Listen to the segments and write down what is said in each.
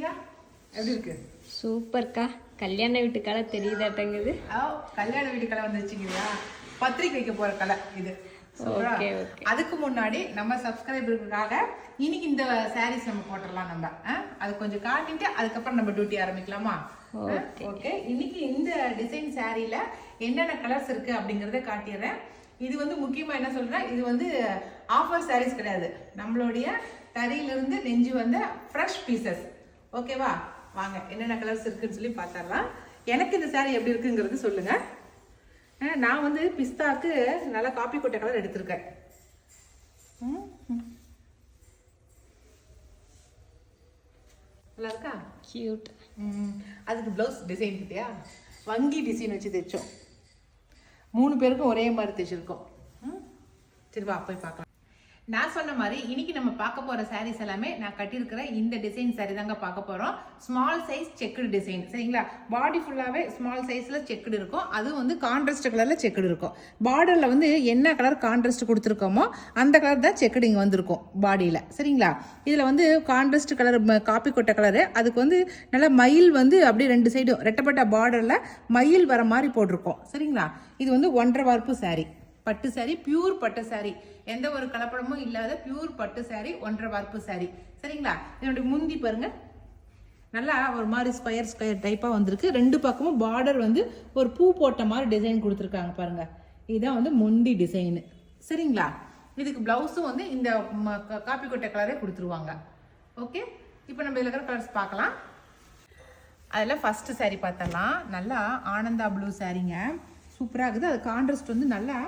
பிரியா எப்படி இருக்கு? சூப்பர்க்கா. கல்யாண வீட்டு கலை தெரியுதாட்டங்குது. கல்யாண வீட்டு கலை வந்துச்சுங்கய்யா. பத்திரிக்கை வைக்க போற கலை இது. அதுக்கு முன்னாடி நம்ம சப்ஸ்கிரைபருக்காக இன்னைக்கு இந்த சாரீஸ் நம்ம போட்டுடலாம். நம்ம அது கொஞ்சம் காட்டிட்டு அதுக்கப்புறம் நம்ம டியூட்டி ஆரம்பிக்கலாமா? ஓகே. இன்னைக்கு இந்த டிசைன் சாரீல என்னென்ன கலர்ஸ் இருக்கு அப்படிங்கறத காட்டிடுறேன். இது வந்து முக்கியமா என்ன சொல்றேன், இது வந்து ஆஃபர் சாரீஸ் கிடையாது, நம்மளுடைய தறியிலிருந்து நெஞ்சு வந்த ஃப்ரெஷ் பீசஸ். ஓகேவா? வாங்க என்னென்ன கலர்ஸ் இருக்குன்னு சொல்லி பார்த்தரலாம். எனக்கு இந்த சாரீ எப்படி இருக்குங்கிறது சொல்லுங்க. நான் வந்து பிஸ்தாக்கு நல்லா காப்பி கொட்டை கலர் எடுத்திருக்கேன். நல்லா இருக்கா? கியூட். அதுக்கு பிளவுஸ் டிசைன் கிட்டியா வங்கி டிசைன் வச்சு தைச்சோம். 3 பேருக்கும் ஒரே மாதிரி தைச்சிருக்கோம். சரி வா போய் பார்க்கலாம். நான் சொன்ன மாதிரி இன்னைக்கு நம்ம பார்க்க போற சாரீஸ் எல்லாமே நான் கட்டியிருக்கிற இந்த டிசைன் சாரீ தாங்க பார்க்க போறோம். Small size checked design. சரிங்களா? பாடி ஃபுல்லாவே ஸ்மால் சைஸ்ல செக்குடு இருக்கும். அது வந்து கான்ட்ராஸ்ட் கலர்ல செக்குடு இருக்கும். பார்டர்ல வந்து என்ன கலர் கான்ட்ராஸ்ட் கொடுத்துருக்கோமோ அந்த கலர் தான் செக்குடு இங்க வந்திருக்கும் பாடியில. சரிங்களா? இதுல வந்து கான்ட்ராஸ்ட் கலர் காப்பி கொட்டை கலரு, அதுக்கு வந்து நல்ல மயில் வந்து அப்படியே 2 சைடும் ரெட்டப்பட்ட பார்டர்ல மயில் வர மாதிரி போட்டிருக்கோம். சரிங்களா? இது வந்து 1.5 வார்ப்பு சாரீ, பட்டு சாரி, பியூர் பட்டு சாரி, எந்த ஒரு கலப்படமும் இல்லாத பியூர் பட்டு சாரி, 1.5 வார்ப்பு சாரி. சரிங்களா? இதனுடைய முந்தி பாருங்க, நல்லா ஒரு மாதிரி ஸ்கொயர் டைப்பா வந்திருக்கு. 2 பக்கமும் பார்டர் வந்து ஒரு பூ போட்ட மாதிரி டிசைன் கொடுத்துருக்காங்க பாருங்க. இதுதான் வந்து முந்தி டிசைன். சரிங்களா? இதுக்கு பிளவுஸும் வந்து இந்த காப்பி கொட்டை கலரே கொடுத்துருவாங்க. ஓகே, இப்போ நம்ம இதில் இருக்கிற கலர்ஸ் பார்க்கலாம். அதில் ஃபர்ஸ்ட் சாரி பார்த்தலாம். நல்லா ஆனந்தா ப்ளூ சாரிங்க, சூப்பராக இருக்குது. அது கான்ட்ராஸ்ட் வந்து நல்லா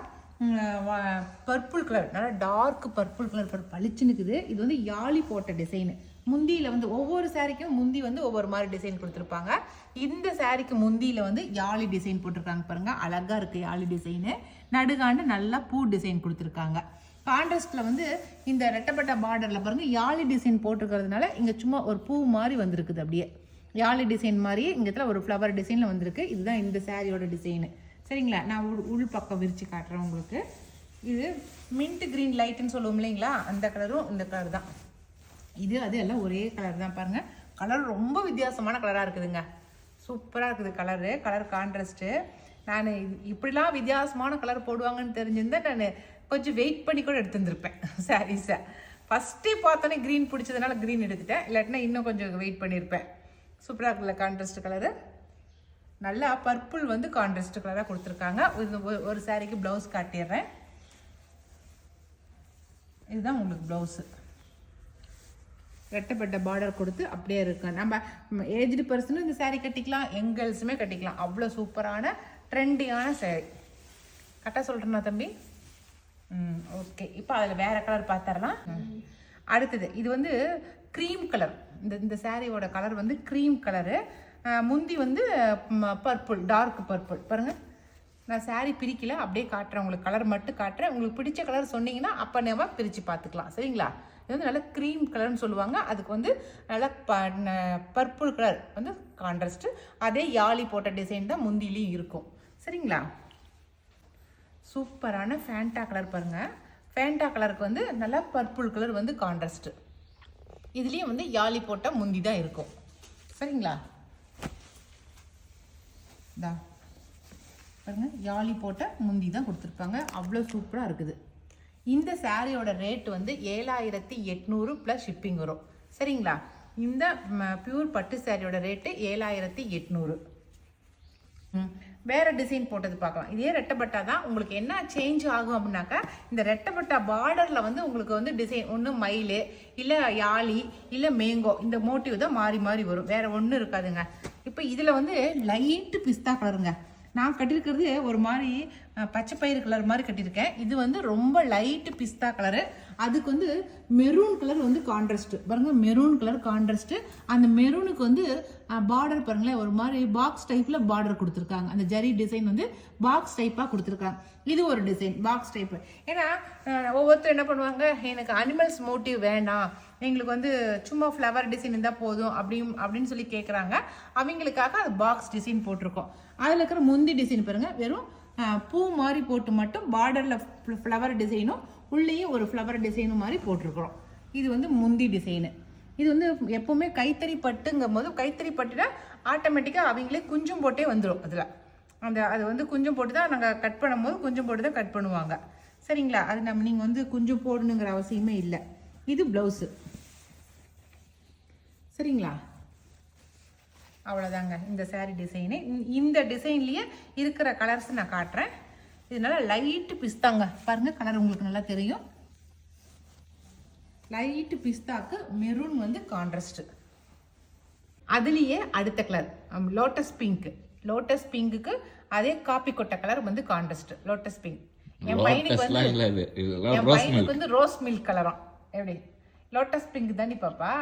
பர்பிள் கலர், நல்லா டார்க் பர்பிள் கலர் பளிச்சுன்னுக்குது. இது வந்து யாழி போட்ட டிசைனு. முந்தியில் வந்து ஒவ்வொரு சாரிக்கும் முந்தி வந்து ஒவ்வொரு மாதிரி டிசைன் கொடுத்துருப்பாங்க. இந்த சாரிக்கு முந்தியில் வந்து யாழி டிசைன் போட்டிருக்காங்க பாருங்க, அழகா இருக்கு யாழி டிசைனு. நடுகாண்டு நல்லா பூ டிசைன் கொடுத்துருக்காங்க. கான்ட்ராஸ்ட்ல வந்து இந்த ரெட்டப்பட்ட பார்டர்ல பாருங்க யாழி டிசைன் போட்டிருக்கிறதுனால இங்க சும்மா ஒரு பூ மாதிரி வந்திருக்குது. அப்படியே யாழி டிசைன் மாதிரியே இங்கத்துல ஒரு ஃப்ளவர் டிசைன்ல வந்திருக்கு. இதுதான் இந்த சாரியோட டிசைனு. சரிங்களா? நான் உள் பக்கம் விரிச்சு காட்டுறேன் உங்களுக்கு. இது மின்ட் கிரீன் லைட்னு சொல்லுவோம் இல்லைங்களா, அந்த கலரும் இந்த கலர் தான். இது அது எல்லாம் ஒரே கலர் தான். பாருங்க, கலர் ரொம்ப வித்தியாசமான கலராக இருக்குதுங்க. சூப்பராக இருக்குது கலர் கான்ட்ராஸ்ட்டு. நான் இப்படிலாம் வித்தியாசமான கலர் போடுவாங்கன்னு தெரிஞ்சிருந்தா நான் கொஞ்சம் வெயிட் பண்ணி கூட எடுத்துருந்துருப்பேன் சாரீஸை. ஃபஸ்ட்டே பார்த்தோன்னே க்ரீன் பிடிச்சதுனால க்ரீன் எடுத்துட்டேன், இல்லாட்டினா இன்னும் கொஞ்சம் வெயிட் பண்ணியிருப்பேன். சூப்பராக இருக்குல்ல கான்ட்ராஸ்ட் கலரு. நல்லா பர்பிள் வந்து கான்ட்ராஸ்ட் கலராக கொடுத்துருக்காங்க. ஒரு சாரிக்கு ப்ளவுஸ் காட்டிடுறேன். இதுதான் உங்களுக்கு ப்ளவுஸு. ரெட்டப்பட்ட பார்டர் கொடுத்து அப்படியே இருக்கு. நம்ம ஏஜ்டு பர்சனும் இந்த சாரீ கட்டிக்கலாம், எங்கேல்ஸுமே கட்டிக்கலாம். அவ்வளோ சூப்பரான ட்ரெண்டியான சாரீ. கரெக்டாக சொல்கிறேன்னா தம்பி? ஓகே, இப்போ அதில் வேற கலர் பார்த்துடலாம். அடுத்தது இது வந்து க்ரீம் கலர். இந்த சாரியோட கலர் வந்து க்ரீம் கலரு. முந்தி வந்து பர்பிள், டார்க் பர்பிள். பாருங்கள், நான் சாரீ பிரிக்கல, அப்படியே காட்டுறேன் உங்களுக்கு. கலர் மட்டும் காட்டுறேன். உங்களுக்கு பிடிச்ச கலர் சொன்னீங்கன்னா அப்போ நம்ம பிரித்து பார்த்துக்கலாம். சரிங்களா? இது வந்து நல்லா க்ரீம் கலர்னு சொல்லுவாங்க. அதுக்கு வந்து நல்லா பர்பிள் கலர் வந்து கான்ட்ராஸ்ட். அதே யாழி போட்ட டிசைன் தான் முந்திலையும் இருக்கும். சரிங்களா? சூப்பரான ஃபேண்டா கலர் பாருங்க. ஃபேண்டா கலருக்கு வந்து நல்லா பர்பிள் கலர் வந்து கான்ட்ராஸ்ட். இதுலேயும் வந்து யாழி போட்ட முந்தி தான் இருக்கும். சரிங்களா? பாருங்க, யாழி போட்ட முந்தி தான் கொடுத்துருப்பாங்க. அவ்வளோ சூப்பராக இருக்குது. இந்த சாரியோட ரேட் வந்து 7800 ப்ளஸ் ஷிப்பிங் வரும். சரிங்களா? இந்த பியூர் பட்டு சாரியோட ரேட்டு 7800. வேற டிசைன் போட்டது பார்க்கலாம். இதே ரெட்டப்பட்டா தான். உங்களுக்கு என்ன சேஞ்ச் ஆகும் அப்படின்னாக்கா, இந்த ரெட்டப்பட்டா பார்டர்ல வந்து உங்களுக்கு வந்து டிசைன் ஒன்று மயில், இல்லை யாழி, இல்லை மேங்கோ, இந்த மோட்டிவ் தான் மாறி மாறி வரும். வேற ஒன்றும் இருக்காதுங்க. இப்போ இதில் வந்து லைட்டு பிஸ்தா கலருங்க. நான் கட்டியிருக்கிறது ஒரு மாதிரி பச்சை பயிறு கலர் மாதிரி கட்டியிருக்கேன். இது வந்து ரொம்ப லைட்டு பிஸ்தா கலரு. அதுக்கு வந்து மெரூன் கலர் வந்து கான்ட்ராஸ்ட். பாருங்க, மெரூன் கலர் கான்ட்ராஸ்ட். அந்த மெரூனுக்கு வந்து பார்டர் பாருங்களேன், ஒரு மாதிரி பாக்ஸ் டைப்ல பார்டர் கொடுத்துருக்காங்க. அந்த ஜரி டிசைன் வந்து பாக்ஸ் டைப்பா கொடுத்துருக்காங்க. இது ஒரு டிசைன் பாக்ஸ் டைப். ஏன்னா ஒவ்வொருத்தரும் என்ன பண்ணுவாங்க, எனக்கு அனிமல்ஸ் மோட்டிவ் வேண்டாம், எங்களுக்கு வந்து சும்மா ஃப்ளவர் டிசைன் இருந்தால் போதும் அப்படின்னு சொல்லி கேட்குறாங்க. அவங்களுக்காக அது பாக்ஸ் டிசைன் போட்டிருக்கோம். அதில் இருக்கிற முந்தி டிசைன் பாருங்க, வெறும் பூ மாதிரி போட்டு மட்டும் பார்டரில் ஃப்ளவர் டிசைனும் உள்ளேயும் ஒரு ஃப்ளவர் டிசைனும் மாதிரி போட்டிருக்கிறோம். இது வந்து முந்தி டிசைனு. இது வந்து எப்போவுமே கைத்தறி பட்டுங்கும் போது கைத்தறி பட்டுனா ஆட்டோமேட்டிக்காக அவங்களே குஞ்சும் போட்டே வந்துடும். அதில் அது வந்து குஞ்சும் போட்டு தான் நாங்கள் கட் பண்ணும்போது குஞ்சும் போட்டு தான் கட் பண்ணுவாங்க. சரிங்களா? அது நீங்கள் வந்து குஞ்சும் போடணுங்கிற அவசியமே இல்லை. இது ப்ளவுஸு. சரிங்களா? அவ்வளோதாங்க இந்த சாரீ டிசைனு. இந்த டிசைன்லேயே இருக்கிற கலர்ஸ் நான் காட்டுறேன். இதனால லைட்டு பிஸ்தாங்க, பாருங்கள் கலர் உங்களுக்கு நல்லா தெரியும். லைட்டு பிஸ்தாக்கு மெரூன் வந்து கான்ட்ராஸ்ட்டு. அதுலேயே அடுத்த கலர் லோட்டஸ் பிங்க். லோட்டஸ் பிங்க்குக்கு அதே காப்பி கொட்டை கலர் வந்து கான்ட்ராஸ்ட் லோட்டஸ் பிங்க். என் பையனுக்கு வந்து ரோஸ் மில்க் கலராம். எப்படி லோட்டஸ் பிங்க் தானே பாப்பா?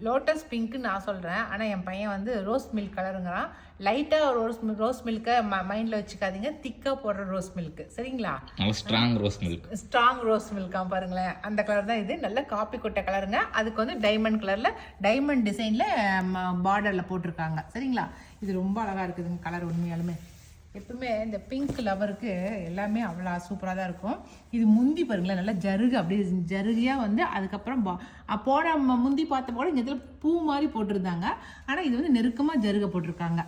லோட்டஸ் பிங்க்கு நான் சொல்கிறேன், ஆனால் என் பையன் வந்து ரோஸ் மில்க் கலருங்கிறான். லைட்டாக ரோஸ் மில்க்கை மைண்டில் வச்சுக்காதீங்க, திக்காக போடுற ரோஸ் மில்க்கு. சரிங்களா? ஸ்ட்ராங் ரோஸ் மில்க்கா பாருங்களேன், அந்த கலர் தான் இது. நல்ல காப்பி கொட்டை கலருங்க. அதுக்கு வந்து டைமண்ட் கலரில் டைமண்ட் டிசைனில் பார்டரில் போட்டிருக்காங்க. சரிங்களா? இது ரொம்ப அழகாக இருக்குதுங்க கலர். உண்மையாலுமே எப்பவுமே இந்த பிங்க் லவருக்கு எல்லாமே அவ்வளோ சூப்பராக தான் இருக்கும். இது முந்தி பாருங்களேன், நல்லா ஜருகு, அப்படியே ஜருகியாக வந்து அதுக்கப்புறம் போட முந்தி பார்த்த போட இந்த இடத்துல பூ மாதிரி போட்டிருந்தாங்க. ஆனால் இது வந்து நெருக்கமாக ஜருக போட்டிருக்காங்க.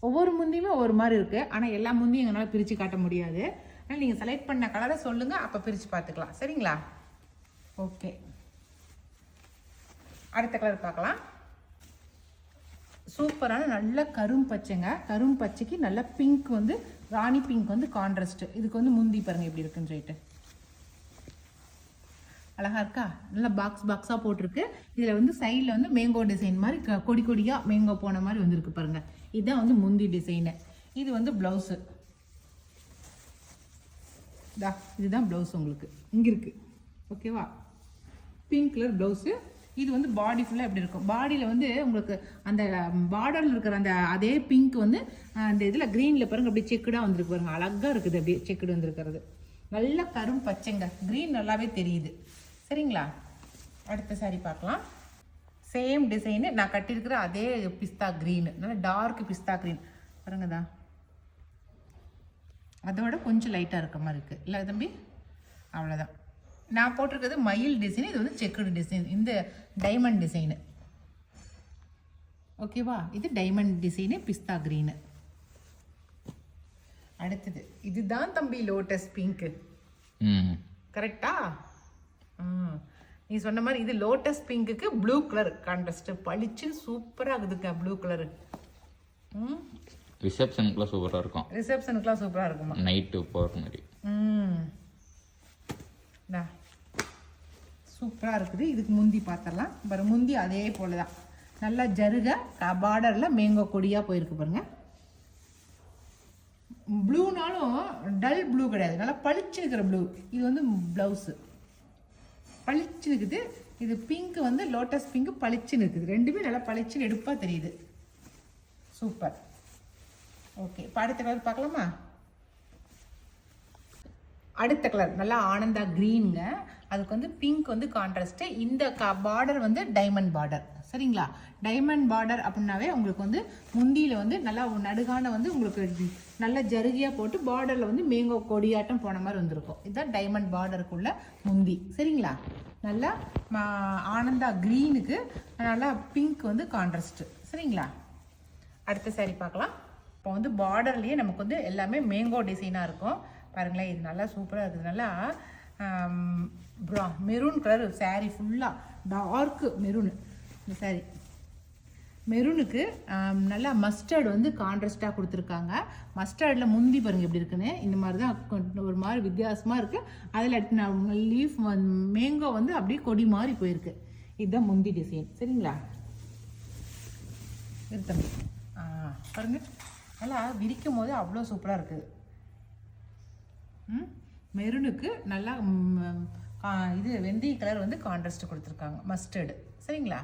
ஒவ்வொரு முந்தியுமே ஒவ்வொரு மாதிரி இருக்குது. ஆனால் எல்லா முந்தியும் எங்களால் பிரித்து காட்ட முடியாது. அதனால் நீங்கள் செலக்ட் பண்ண கலரை சொல்லுங்கள், அப்போ பிரித்து பார்த்துக்கலாம். சரிங்களா? ஓகே, அடுத்த கலர் பார்க்கலாம். சூப்பரான நல்ல கரும் பச்சைங்க. கரும் பச்சைக்கு நல்ல பிங்க் வந்து ராணி பிங்க் வந்து கான்ட்ராஸ்ட். இதுக்கு வந்து முந்தி பாருங்க எப்படி இருக்குன்னு சொல்லிட்டு அழகா இருக்கா? நல்லா பாக்ஸாக போட்டிருக்கு. இதில் வந்து சைடில் வந்து மேங்கோ டிசைன் மாதிரி கொடி கொடியாக மேங்கோ போன மாதிரி வந்துருக்கு பாருங்க. இதுதான் வந்து முந்தி டிசைனு. இது வந்து ப்ளவுஸு. இதுதான் ப்ளவுஸ் உங்களுக்கு இங்கே இருக்குது. ஓகேவா? Pink colour blouse. இது வந்து பாடி ஃபுல்லாக எப்படி இருக்கும்? பாடியில் வந்து உங்களுக்கு அந்த பார்டரில் இருக்கிற அந்த அதே பிங்க் வந்து அந்த இதில் க்ரீனில் பாருங்கள் அப்படியே செக்குடாக வந்துருக்கு பாருங்கள். அழகாக இருக்குது, அப்படியே செக்குடு வந்துருக்கிறது. நல்ல கரும் பச்சைங்க, க்ரீன் நல்லாவே தெரியுது. சரிங்களா? அடுத்த சாரி பார்க்கலாம். சேம் டிசைனு, நான் கட்டியிருக்கிற அதே பிஸ்தா க்ரீனு, நல்லா டார்க் பிஸ்தா க்ரீன் பாருங்கதா. அதோட கொஞ்சம் லைட்டாக இருக்க மாதிரி இருக்குது இல்லை தம்பி? அவ்வளோதான். நான் போட்டிருக்கிறது மயில் டிசைன், இது வந்து செக்குடு டிசைன். இந்த டைமண்ட் டிசைனு. ஓகேவா? இது டைமண்ட் டிசைனு பிஸ்தா க்ரீனு. அடுத்தது இதுதான் தம்பி லோட்டஸ் பிங்க்கு. கரெக்டா? நீ சொன்ன மாதிரி இது லோட்டஸ் பிங்க்குக்கு ப்ளூ கலர் கான்ட்ராஸ்ட். பளிச்சுன்னு சூப்பராக இருக்குதுங்க ப்ளூ கலரு. ரிசப்ஷனுக்குலாம் சூப்பராக இருக்கும். ரிசப்ஷனுக்குலாம் சூப்பராக இருக்குமா? நைட்டு போகிற மாதிரி. சூப்பராக இருக்குது. இதுக்கு முந்தி பார்த்துடலாம் பாருங்க. முந்தி அதே போல தான் நல்லா ஜருக பார்டரில் மேங்கோ கொடியாக போயிருக்கு பாருங்க. ப்ளூனாலும் டல் ப்ளூ கிடையாது, நல்லா பளிச்சு இருக்கிற ப்ளூ. இது வந்து ப்ளவுஸு பளிச்சு இருக்குது. இது பிங்க் வந்து லோட்டஸ் பிங்க் பளிச்சுன்னு இருக்குது. ரெண்டுமே நல்லா பளிச்சுன்னு எடுப்பாக தெரியுது. சூப்பர். ஓகே, இப்போ அடுத்த கலர் பார்க்கலாமா? அடுத்த கலர் நல்லா ஆனந்தா க்ரீனுங்க. அதுக்கு வந்து பிங்க் வந்து கான்ட்ராஸ்ட்டு. இந்த பார்டர் வந்து டைமண்ட் பார்டர். சரிங்களா? டைமண்ட் பார்டர் அப்படின்னாவே உங்களுக்கு வந்து முந்தியில் வந்து நல்லா நடுகான வந்து உங்களுக்கு நல்ல ஜருகியாக போட்டு பார்டரில் வந்து மேங்கோ கொடியாட்டம் போன மாதிரி வந்திருக்கும். இதுதான் டைமண்ட் பார்டருக்குள்ள முந்தி. சரிங்களா? நல்லா ஆனந்தா க்ரீனுக்கு நல்லா பிங்க் வந்து கான்ட்ராஸ்ட்டு. சரிங்களா? அடுத்த சாரி பார்க்கலாம். இப்போ வந்து பார்டர்லேயே நமக்கு வந்து எல்லாமே மேங்கோ டிசைனாக இருக்கும் பாருங்களேன். இது நல்லா சூப்பராக இருக்குது. நல்லா மெரூன் கலர் சாரீ ஃபுல்லாக டார்க்கு மெரூனு. இந்த சாரீ மெரூனுக்கு நல்லா மஸ்டர்டு வந்து கான்ட்ராஸ்டாக கொடுத்துருக்காங்க. மஸ்டர்டில் முந்தி பாருங்கள் எப்படி இருக்குன்னு. இந்த மாதிரி தான் ஒரு மாதிரி வித்தியாசமாக இருக்குது. அதில் லீஃப் மேங்கோ வந்து அப்படியே கொடி மாதிரி போயிருக்கு. இதுதான் முந்தி டிசைன். சரிங்களா? தம்பி பாருங்க, நல்லா விரிக்கும் போது அவ்வளோ சூப்பராக இருக்குது. மெரூனுக்கு நல்லா இது வெந்தய கலர் வந்து கான்ட்ராஸ்ட் கொடுத்துருக்காங்க, மஸ்டர்டு. சரிங்களா?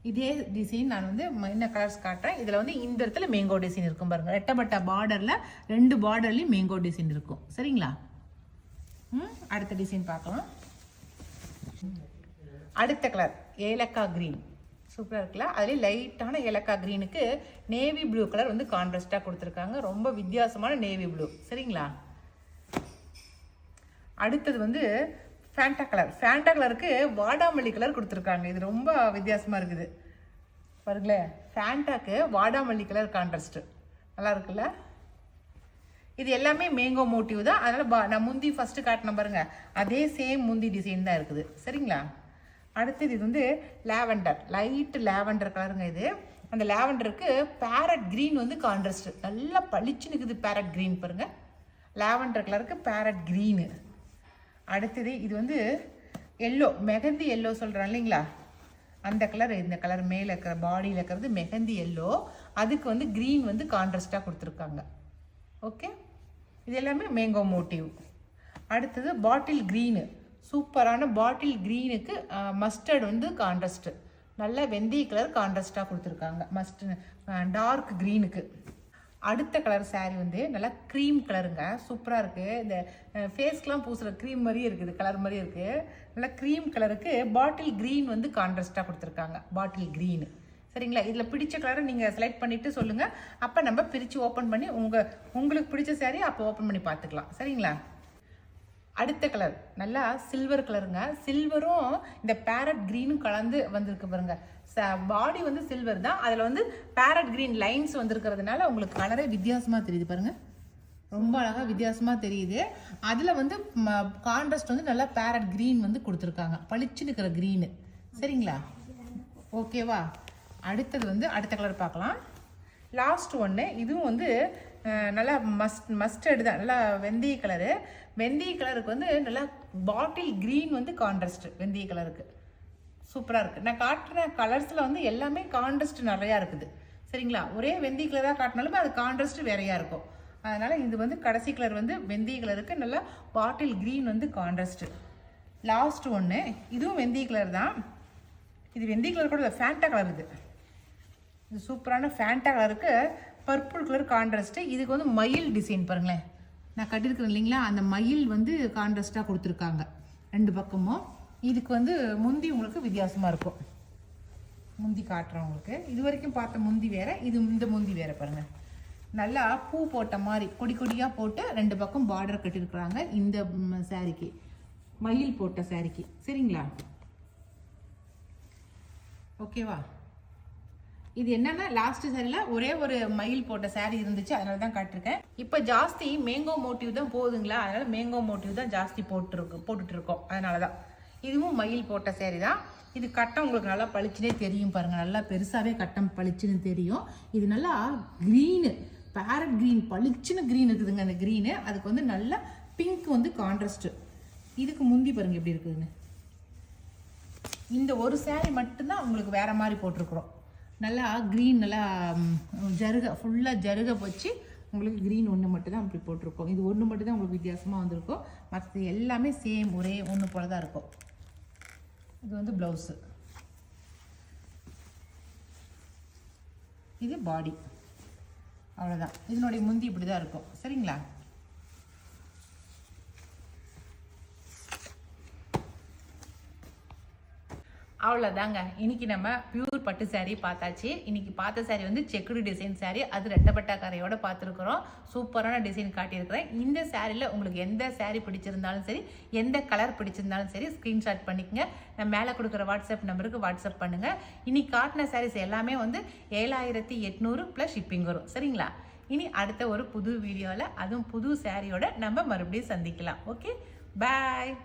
இதே டிசைன் நான் வந்து என்ன கலர்ஸ் காட்டுறேன். இதில் வந்து இந்த இடத்துல மேங்கோ டிசைன் இருக்கும் பாருங்கள். ரெட்டப்பட்ட பார்டரில் 2 பார்டர்லேயும் மேங்கோ டிசைன் இருக்கும். சரிங்களா? அடுத்த டிசைன் பார்க்கலாம். அடுத்த கலர் ஏலக்காய் க்ரீன். சூப்பராக இருக்குல்ல? அதுலேயே லைட்டான ஏலக்காய் க்ரீனுக்கு நேவி ப்ளூ கலர் வந்து கான்ட்ராஸ்டாக கொடுத்துருக்காங்க. ரொம்ப வித்தியாசமான நேவி ப்ளூ. சரிங்களா? அடுத்தது வந்து ஃபேண்டா கலர். ஃபேண்டா கலருக்கு வாடாமல்லி கலர் கொடுத்துருக்காங்க. இது ரொம்ப வித்தியாசமாக இருக்குது பாருங்களேன். ஃபேண்டாக்கு வாடாமல்லி கலர் கான்ட்ராஸ்ட்டு நல்லா இருக்குல்ல. இது எல்லாமே மேங்கோ மோட்டிவ் தான். அதனால் நான் முந்தி ஃபஸ்ட்டு காட்டின பாருங்க, அதே சேம் முந்தி டிசைன் தான் இருக்குது. சரிங்களா? அடுத்தது இது வந்து லாவெண்டர், லைட்டு லாவெண்டர் கலருங்க இது. அந்த லாவெண்டருக்கு பேரட் க்ரீன் வந்து கான்ட்ராஸ்ட் நல்லா பளிச்சுன்னு இருக்குது. பேரட் க்ரீன் பாருங்கள், லாவெண்டர் கலருக்கு பேரட் க்ரீனு. அடுத்தது இது வந்து எல்லோ, மெகந்தி எல்லோ சொல்கிறேன் இல்லைங்களா, அந்த கலர். இந்த கலர் மேலே இருக்கிற பாடியில் இருக்கிறது மெகந்தி எல்லோ, அதுக்கு வந்து க்ரீன் வந்து கான்ட்ராஸ்டாக கொடுத்துருக்காங்க. ஓகே, இது எல்லாமே மேங்கோ மோட்டிவ். அடுத்தது பாட்டில் க்ரீனு, சூப்பரான பாட்டில் க்ரீனுக்கு மஸ்டர்ட் வந்து கான்ட்ராஸ்ட்டு, நல்ல வெந்தய கலர் கான்ட்ராஸ்டாக கொடுத்துருக்காங்க டார்க் க்ரீனுக்கு. அடுத்த கலர் சாரீ வந்து நல்லா க்ரீம் கலருங்க, சூப்பராக இருக்குது. இந்த ஃபேஸ்க்கெலாம் பூசுகிற க்ரீம் மாதிரியே இருக்குது, கலர் மாதிரியே இருக்குது. நல்லா க்ரீம் கலருக்கு பாட்டில் க்ரீன் வந்து கான்ட்ராஸ்டாக கொடுத்துருக்காங்க, பாட்டில் க்ரீனு. சரிங்களா? இதில் பிடிச்ச கலரை நீங்கள் செலக்ட் பண்ணிவிட்டு சொல்லுங்கள், அப்போ நம்ம பிரித்து ஓப்பன் பண்ணி உங்களுக்கு பிடிச்ச சாரீ அப்போ ஓப்பன் பண்ணி பார்த்துக்கலாம். சரிங்களா? அடுத்த கலர் நல்லா சில்வர் கலருங்க. சில்வரும் இந்த பேரட் க்ரீனும் கலந்து வந்திருக்கு பாருங்க. பாடி வந்து சில்வர் தான், அதில் வந்து பேரட் க்ரீன் லைன்ஸ் வந்துருக்கிறதுனால உங்களுக்கு கலரே வித்தியாசமாக தெரியுது பாருங்கள், ரொம்ப அழகாக வித்தியாசமாக தெரியுது. அதில் வந்து கான்ட்ராஸ்ட் வந்து நல்லா பேரட் க்ரீன் வந்து கொடுத்துருக்காங்க, பளிச்சுன்னு இருக்கிற க்ரீனு. சரிங்களா? ஓகேவா? அடுத்தது வந்து அடுத்த கலர் பார்க்கலாம். லாஸ்ட் ஒன்று, இதுவும் வந்து நல்லா மஸ்டர்டு தான், நல்லா வெந்தய கலரு. வெந்தய கலருக்கு வந்து நல்லா பாட்டில் க்ரீன் வந்து கான்ட்ராஸ்ட் வெந்தய கலருக்கு சூப்பராக இருக்குது. நான் காட்டுற கலர்ஸில் வந்து எல்லாமே கான்ட்ராஸ்ட் நிறையா இருக்குது. சரிங்களா? ஒரே வெந்தய கலராக காட்டினாலுமே அது கான்ட்ராஸ்ட் வேறையாக இருக்கும். அதனால் இது வந்து கடைசி கலர் வந்து வெந்தய கலருக்கு நல்லா பாட்டில் க்ரீன் வந்து கான்ட்ராஸ்ட்டு. லாஸ்ட் ஒன்று, இதுவும் வெந்தய கலர் தான். இது வெந்தய கலர் கூட ஃபேண்டா கலர். இது சூப்பரான ஃபேண்டா கலருக்கு பர்பிள் கலர் கான்ட்ராஸ்ட்டு. இதுக்கு வந்து மயில் டிசைன் பாருங்களேன், நான் கட்டியிருக்கிறேன் இல்லைங்களா, அந்த மயில் வந்து கான்ட்ராஸ்டாக கொடுத்துருக்காங்க ரெண்டு பக்கமும். இதுக்கு வந்து முந்தி உங்களுக்கு வித்தியாசமாக இருக்கும். முந்தி காட்டுறேன் உங்களுக்கு. இது வரைக்கும் பார்த்த முந்தி வேறு, இது இந்த முந்தி வேறு பாருங்கள். நல்லா பூ போட்ட மாதிரி கொடி கொடியாக போட்டு ரெண்டு பக்கம் பார்டர் கட்டியிருக்கிறாங்க இந்த சாரீக்கு, மயில் போட்ட சாரீக்கு. சரிங்களா? ஓகேவா? இது என்னன்னா லாஸ்ட் சாரியில் ஒரே ஒரு மயில் போட்ட சாரீ இருந்துச்சு, அதனால தான் காட்டிருக்கேன். இப்போ ஜாஸ்தி மேங்கோ மோட்டிவ் தான் போகுதுங்களா, அதனால மேங்கோ மோட்டிவ் தான் ஜாஸ்தி போட்டுட்டு இருக்கோம். அதனால தான் இதுவும் மயில் போட்ட சாரீ தான். இது கட்டம் உங்களுக்கு நல்லா பளிச்சுனே தெரியும் பாருங்கள், நல்லா பெருசாகவே கட்டம் பளிச்சுன்னு தெரியும். இது நல்லா க்ரீனு, பேரட் க்ரீன், பளிச்சுன்னு க்ரீன் இருக்குதுங்க அந்த க்ரீனு. அதுக்கு வந்து நல்லா பிங்க் வந்து கான்ட்ராஸ்ட்டு. இதுக்கு முந்தி பாருங்கள் எப்படி இருக்குதுன்னு. இந்த ஒரு சாரீ மட்டும்தான் உங்களுக்கு வேறு மாதிரி போட்டிருக்குறோம். நல்லா க்ரீன், நல்லா ஜருகை ஃபுல்லாக ஜருகை வச்சு உங்களுக்கு க்ரீன் ஒன்று மட்டும் தான் அப்படி போட்டிருக்கோம். இது ஒன்று மட்டும் தான் உங்களுக்கு வித்தியாசமாக வந்திருக்கும், மற்றது எல்லாமே சேம் ஒரே ஒன்று போல தான் இருக்கும். இது வந்து ப்ளவுஸு, இது பாடி, அவ்வளோதான். இதனுடைய முந்தி இப்படி தான் இருக்கும். சரிங்களா? அவ்வளோதாங்க. இன்றைக்கி நம்ம பியூர் பட்டு சாரீ பார்த்தாச்சு. இன்றைக்கி பார்த்த சாரீ வந்து செக்குடு டிசைன் சாரீ, அது ரெட்டப்பட்டா கரையோடு பார்த்துருக்குறோம். சூப்பரான டிசைன் காட்டியிருக்கிறேன். இந்த சாரியில் உங்களுக்கு எந்த சாரீ பிடிச்சிருந்தாலும் சரி, எந்த கலர் பிடிச்சிருந்தாலும் சரி, ஸ்க்ரீன்ஷாட் பண்ணிக்கங்க. நான் மேலே கொடுக்குற வாட்ஸ்அப் நம்பருக்கு வாட்ஸ்அப் பண்ணுங்கள். இன்றைக்கி காட்டின சாரீஸ் எல்லாமே வந்து 7800 + ஷிப்பிங் வரும். சரிங்களா? இனி அடுத்த ஒரு புது வீடியோவில் அதுவும் புது சாரியோட நம்ம மறுபடியும் சந்திக்கலாம். ஓகே, பாய்.